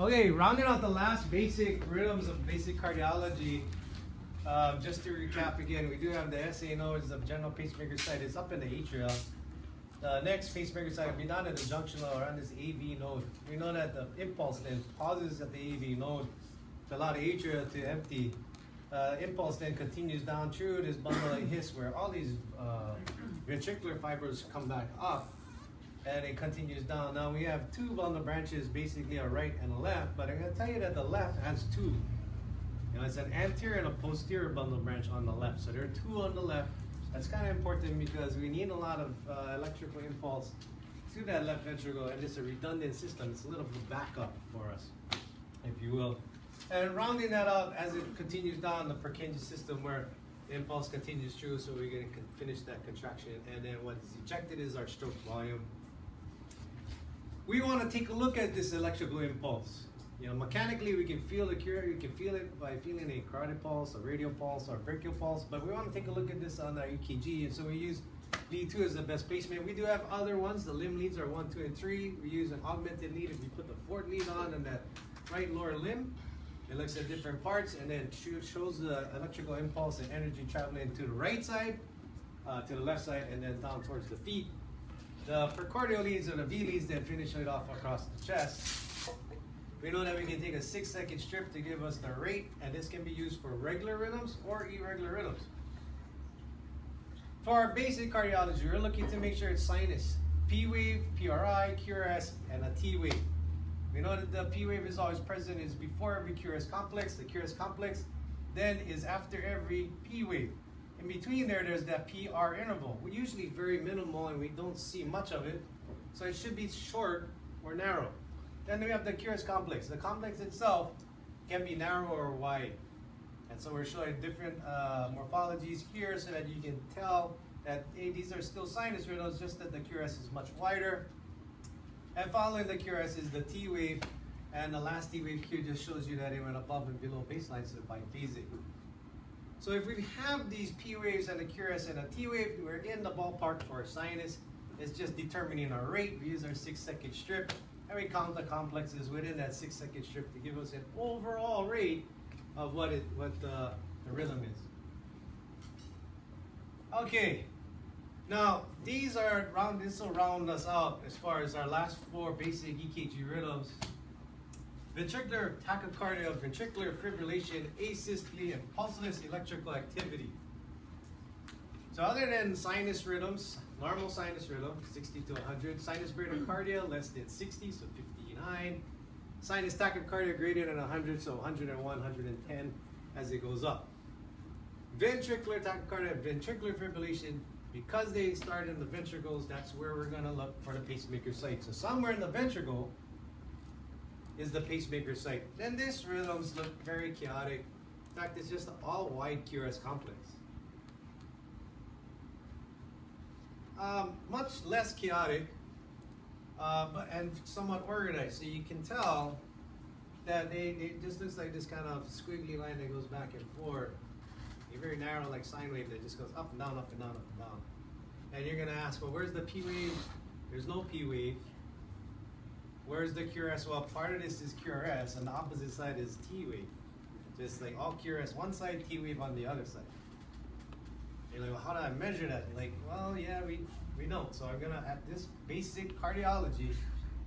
Okay, rounding out the last basic rhythms of basic cardiology. Just to recap again, we do have the SA nodes of general pacemaker site. It's up in the atria. The next pacemaker site will be down at the junction around this AV node. We know that the impulse then pauses at the AV node to allow the atria to empty. Impulse then continues down through this bundle of His, where all these ventricular fibers come back up, and it continues down. Now we have two bundle branches, basically a right and a left, but I'm going to tell you that the left has two. You know, it's an anterior and a posterior bundle branch on the left. So there are two on the left. That's kind of important because we need a lot of electrical impulse to that left ventricle, and it's a redundant system. It's a little bit of backup for us, if you will. And rounding that out as it continues down the Purkinje system, where the impulse continues through, so we're going to finish that contraction, and then what is ejected is our stroke volume. We want to take a look at this electrical impulse. You know, mechanically we can feel the cure. You can feel it by feeling a cardiac pulse, a radial pulse, or a brachial pulse. But we want to take a look at this on our EKG, and so we use lead 2 as the best pacemaker. We do have other ones. The limb leads are 1, 2, and 3. We use an augmented lead. If you put the fourth lead on and that right lower limb, it looks at different parts and then shows the electrical impulse and energy traveling to the right side, to the left side, and then down towards the feet. The precordial leads or the V leads then finish it off across the chest. We know that we can take a 6-second strip to give us the rate, and this can be used for regular rhythms or irregular rhythms. For our basic cardiology, we're looking to make sure it's sinus, P wave, PRI, QRS, and a T wave. We know that the P wave is always present, is before every QRS complex. The QRS complex then is after every P wave. In between there's that PR interval. We're usually very minimal and we don't see much of it, so it should be short or narrow. Then we have the QRS complex. The complex itself can be narrow or wide. And so we're showing different morphologies here so that you can tell that, hey, these are still sinus rhythms, just that the QRS is much wider. And following the QRS is the T wave, and the last T wave here just shows you that it went above and below baseline, so biphasic. So if we have these P waves and a QRS and a T wave, we're in the ballpark for sinus. It's just determining our rate. We use our 6-second strip, and we count the complexes within that 6-second strip to give us an overall rate of what the rhythm is. Okay, now these are this will round us out as far as our last 4 basic EKG rhythms. Ventricular tachycardia, ventricular fibrillation, asystole, and pulseless electrical activity. So other than sinus rhythms, normal sinus rhythm, 60 to 100, sinus bradycardia, less than 60, so 59. Sinus tachycardia greater than 100, so 101, 110 as it goes up. Ventricular tachycardia, ventricular fibrillation, because they start in the ventricles, that's where we're going to look for the pacemaker site. So somewhere in the ventricle is the pacemaker site. Then these rhythms look very chaotic. In fact, it's just an all-wide QRS complex. Much less chaotic, and somewhat organized. So you can tell that it just looks like this kind of squiggly line that goes back and forth. A very narrow, like sine wave that just goes up and down, up and down, up and down. And you're going to ask, well, where's the P wave? There's no P wave. Where's the QRS? Well, part of this is QRS, and the opposite side is T wave. Just like all QRS one side, T wave on the other side. You're like, well, how do I measure that? You're like, well, yeah, we don't. So I'm gonna, at this basic cardiology,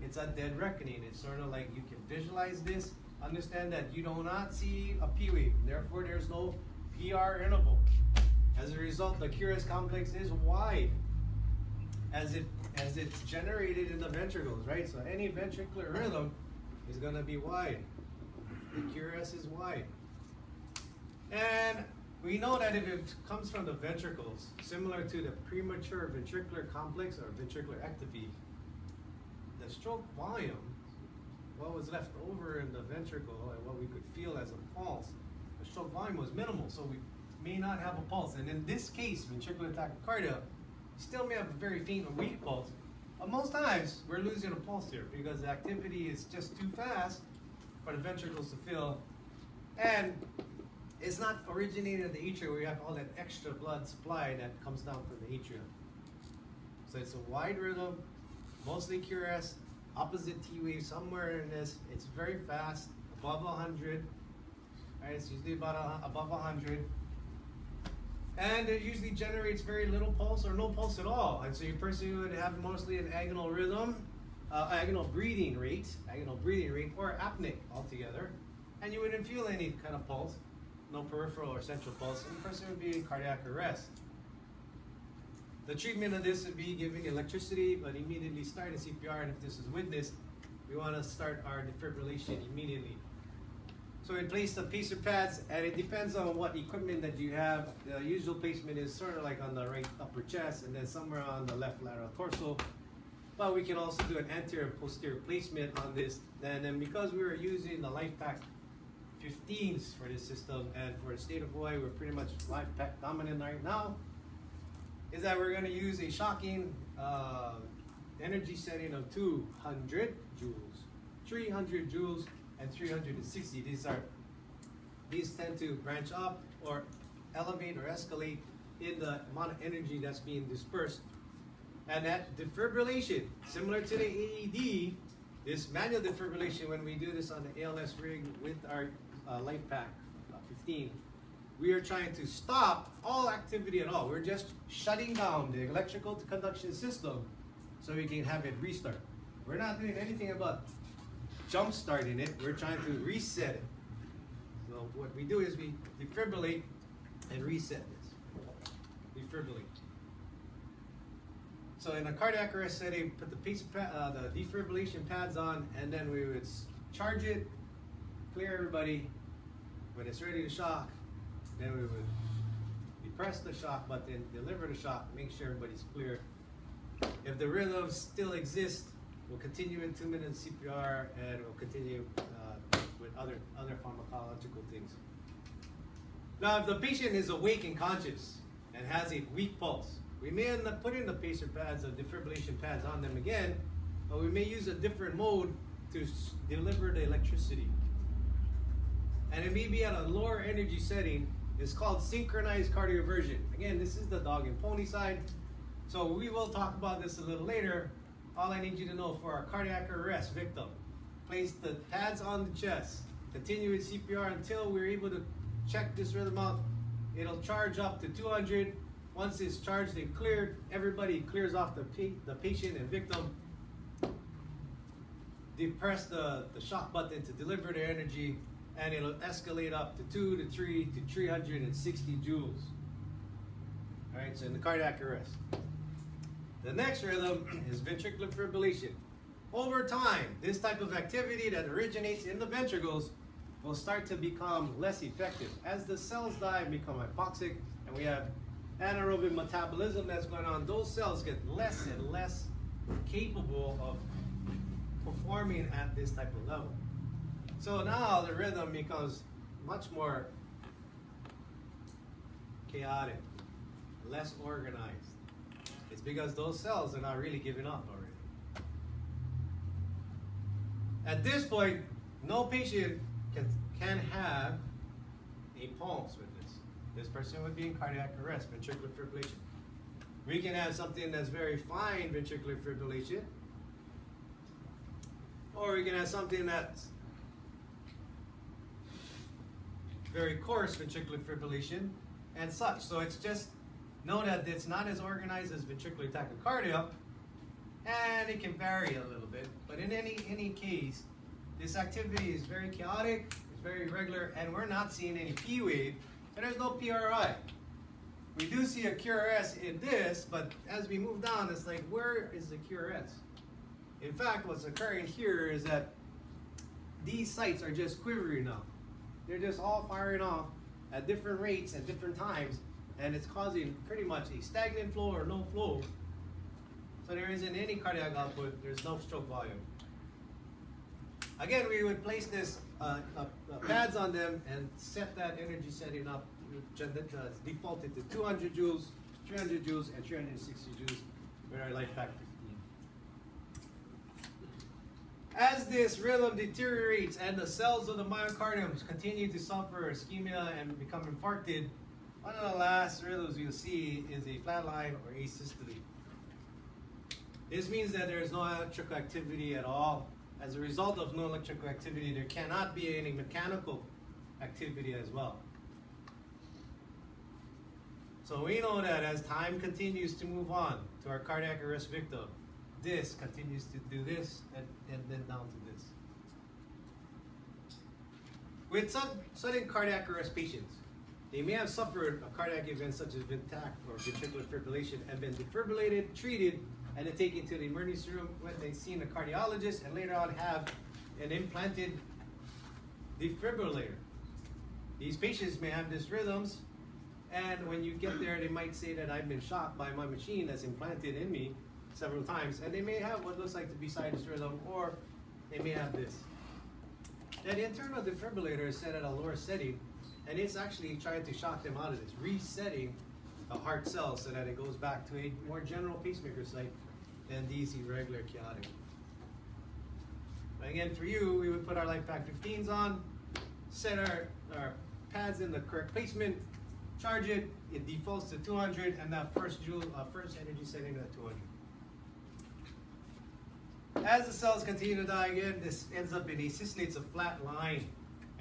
it's a dead reckoning. It's sort of like you can visualize this, understand that you do not see a P wave, therefore there's no PR interval. As a result, the QRS complex is wide as it's generated in the ventricles, right? So any ventricular rhythm is gonna be wide. The QRS is wide. And we know that if it comes from the ventricles, similar to the premature ventricular complex or ventricular ectopy, the stroke volume, what was left over in the ventricle and what we could feel as a pulse, the stroke volume was minimal, so we may not have a pulse. And in this case, ventricular tachycardia, still may have a very faint or weak pulse. But most times, we're losing a pulse here because the activity is just too fast for the ventricles to fill. And it's not originating in the atria where you have all that extra blood supply that comes down from the atrium. So it's a wide rhythm, mostly QRS, opposite T wave somewhere in this. It's very fast, above 100. Right, it's usually about above 100. And it usually generates very little pulse or no pulse at all. And so your person would have mostly an agonal rhythm, agonal breathing rate, or apneic altogether. And you wouldn't feel any kind of pulse, no peripheral or central pulse, and the person would be in cardiac arrest. The treatment of this would be giving electricity, but immediately starting CPR, and if this is witnessed, we want to start our defibrillation immediately. So we place the pacer pads, and it depends on what equipment that you have. The usual placement is sort of like on the right upper chest, and then somewhere on the left lateral torso. But we can also do an anterior posterior placement on this. And then because we were using the LifePak 15s for this system, and for the state of Hawaii, we're pretty much LifePak dominant right now, is that we're going to use a shocking energy setting of 200 joules, 300 joules, and 360. These tend to branch up or elevate or escalate in the amount of energy that's being dispersed. And that defibrillation, similar to the AED, this manual defibrillation, when we do this on the ALS rig with our LifePak 15, we are trying to stop all activity at all. We're just shutting down the electrical conduction system so we can have it restart. We're not doing anything about jump starting it. We're trying to reset it. So what we do is we defibrillate and reset this. Defibrillate. So in a cardiac arrest setting, put the defibrillation pads on, and then we would charge it, clear everybody. When it's ready to shock, then we would depress the shock button, deliver the shock, make sure everybody's clear. If the rhythms still exist, we'll continue in 2 minutes CPR, and we'll continue with other pharmacological things. Now, if the patient is awake and conscious and has a weak pulse, we may end up putting the pacer pads or defibrillation pads on them again, but we may use a different mode to deliver the electricity. And it may be at a lower energy setting. It's called Synchronized Cardioversion. Again, this is the dog and pony side. So we will talk about this a little later. All I need you to know, for our cardiac arrest victim, place the pads on the chest, continue with CPR until we're able to check this rhythm out. It'll charge up to 200. Once it's charged and cleared, everybody clears off the patient and victim. Depress the shock button to deliver the energy, and it'll escalate up to 2 to 3 to 360 joules. All right, so in the cardiac arrest. The next rhythm is ventricular fibrillation. Over time, this type of activity that originates in the ventricles will start to become less effective. As the cells die and become hypoxic, and we have anaerobic metabolism that's going on, those cells get less and less capable of performing at this type of level. So now the rhythm becomes much more chaotic, less organized. It's because those cells are not really giving up already. At this point, no patient can have a pulse with this. This person would be in cardiac arrest, ventricular fibrillation. We can have something that's very fine ventricular fibrillation, or we can have something that's very coarse ventricular fibrillation and such. So it's just know that it's not as organized as ventricular tachycardia, and it can vary a little bit. But in any case, this activity is very chaotic, it's very irregular, and we're not seeing any P wave, so there's no PRI. We do see a QRS in this, but as we move down, it's like, where is the QRS? In fact, what's occurring here is that these sites are just quivering now. They're just all firing off at different rates at different times, and it's causing pretty much a stagnant flow or no flow. So there isn't any cardiac output, there's no stroke volume. Again, we would place this pads on them and set that energy setting up, defaulted to 200 joules, 300 joules, and 360 joules with our LifePak 15. As this rhythm deteriorates and the cells of the myocardium continue to suffer ischemia and become infarcted, one of the last rhythms you'll see is a flatline or asystole. This means that there is no electrical activity at all. As a result of no electrical activity, there cannot be any mechanical activity as well. So we know that as time continues to move on to our cardiac arrest victim, this continues to do this and then down to this. With sudden cardiac arrest patients, they may have suffered a cardiac event such as VTAC or ventricular fibrillation and been defibrillated, treated, and then taken to the emergency room when they've seen a cardiologist and later on have an implanted defibrillator. These patients may have these rhythms, and when you get there, they might say that I've been shocked by my machine that's implanted in me several times, and they may have what looks like to be sinus rhythm, or they may have this. Now, the internal defibrillator is set at a lower setting, and it's actually trying to shock them out of this, resetting the heart cells so that it goes back to a more general pacemaker site than these irregular chaotic. But again, for you, we would put our LifePak 15s on, set our pads in the correct placement, charge it, it defaults to 200, and that first energy setting at 200. As the cells continue to die again, this ends up in a systole. It's a flat line.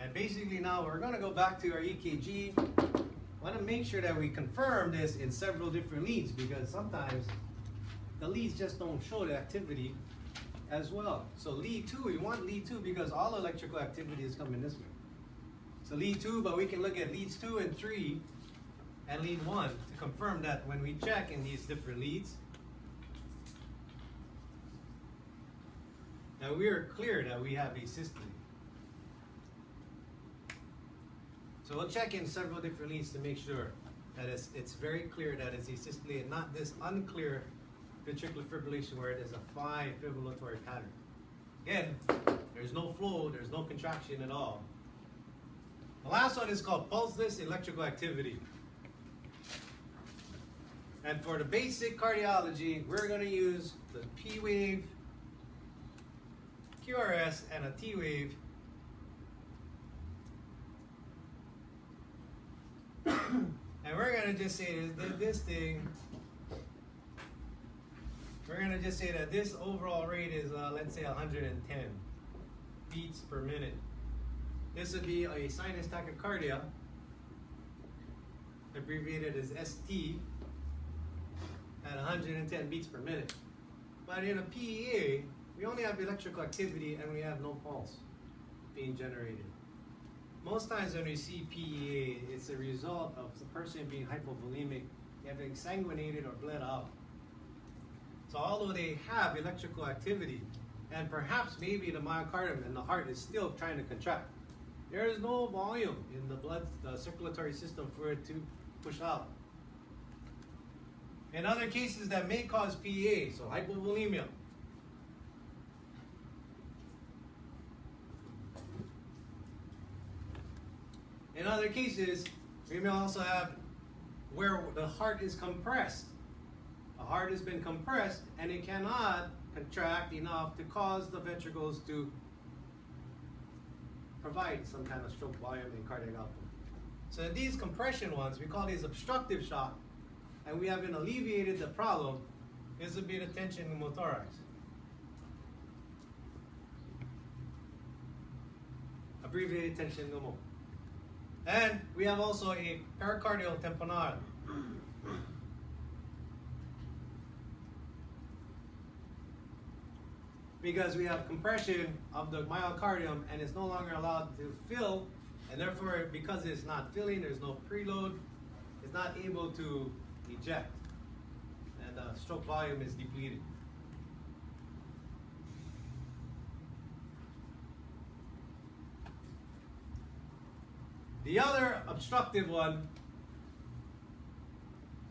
And basically now we're going to go back to our EKG. I want to make sure that we confirm this in several different leads, because sometimes the leads just don't show the activity as well. So lead 2, we want lead 2 because all electrical activity is coming this way. So lead 2, but we can look at leads 2 and 3 and lead 1 to confirm that when we check in these different leads, now we are clear that we have a systole. So we'll check in several different leads to make sure that it's very clear that it's a systole and not this unclear ventricular fibrillation where it is a 5 fibrillatory pattern. Again, there's no flow, there's no contraction at all. The last one is called pulseless electrical activity. And for the basic cardiology, we're going to use the P wave, QRS, and a T wave. And we're going to just say that this thing, we're going to just say that this overall rate is, let's say, 110 beats per minute. This would be a sinus tachycardia, abbreviated as ST, at 110 beats per minute. But in a PEA, we only have electrical activity and we have no pulse being generated. Most times when we see PEA, it's a result of the person being hypovolemic, having sanguinated or bled out. So although they have electrical activity, and perhaps maybe the myocardium and the heart is still trying to contract, there is no volume in the blood, the circulatory system for it to push out. In other cases that may cause PEA, so hypovolemia, in other cases, we may also have where the heart is compressed. The heart has been compressed and it cannot contract enough to cause the ventricles to provide some kind of stroke volume and cardiac output. So these compression ones, we call these obstructive shock, and we haven't alleviated the problem. This would be the tension pneumothorax. Abbreviated tension pneumo. And we have also a pericardial tamponade. Because we have compression of the myocardium and it's no longer allowed to fill, and therefore because it's not filling, there's no preload, it's not able to eject, and the stroke volume is depleted. The other obstructive one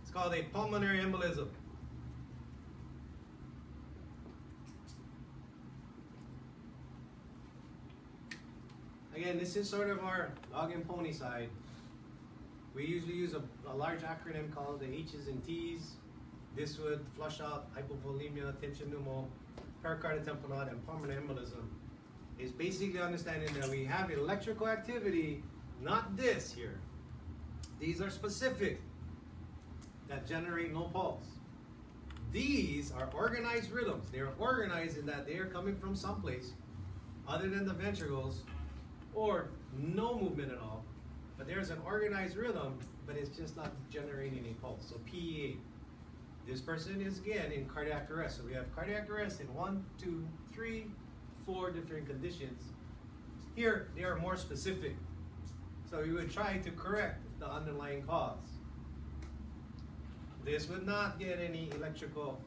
is called a pulmonary embolism. Again, this is sort of our dog and pony side. We usually use a large acronym called the H's and T's. This would flush out hypovolemia, tension pneumo, pericardial tamponade, and pulmonary embolism. It's basically understanding that we have electrical activity, not this here. These are specific that generate no pulse. these are organized rhythms. They're organized in that they are coming from someplace other than the ventricles or no movement at all. But there's an organized rhythm, but it's just not generating a pulse. So PEA. This person is again in cardiac arrest. So we have cardiac arrest in 1, 2, 3, 4 different conditions. Here, they are more specific. So we would try to correct the underlying cause. This would not get any electrical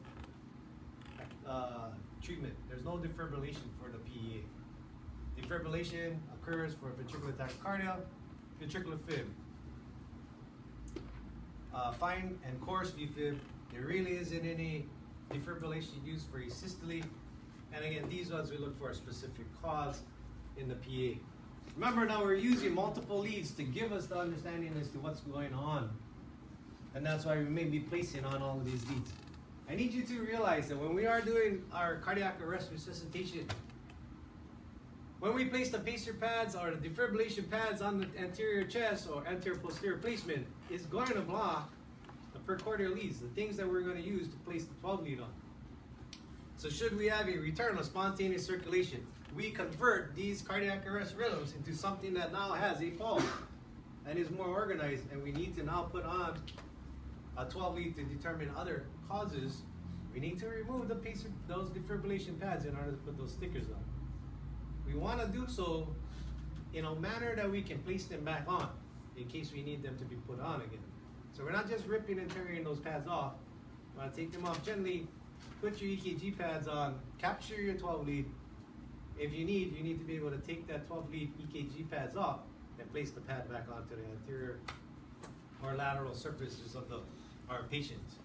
treatment. There's no defibrillation for the PEA. Defibrillation occurs for ventricular tachycardia, ventricular fib. Fine and coarse VFib, there really isn't any defibrillation used for asystole. And again, these ones we look for a specific cause in the PA. Remember now we're using multiple leads to give us the understanding as to what's going on. And that's why we may be placing on all of these leads. I need you to realize that when we are doing our cardiac arrest resuscitation, when we place the pacer pads or the defibrillation pads on the anterior chest or anterior posterior placement, it's going to block the pericardial leads, the things that we're going to use to place the 12 lead on. So should we have a return of spontaneous circulation, we convert these cardiac arrest rhythms into something that now has a pulse and is more organized, and we need to now put on a 12 lead to determine other causes. We need to remove the pacer, those defibrillation pads in order to put those stickers on. We want to do so in a manner that we can place them back on in case we need them to be put on again. So we're not just ripping and tearing those pads off. We want to take them off gently, put your EKG pads on, capture your 12 lead. If you need to be able to take that 12 lead EKG pads off and place the pad back onto the anterior or lateral surfaces of our patients.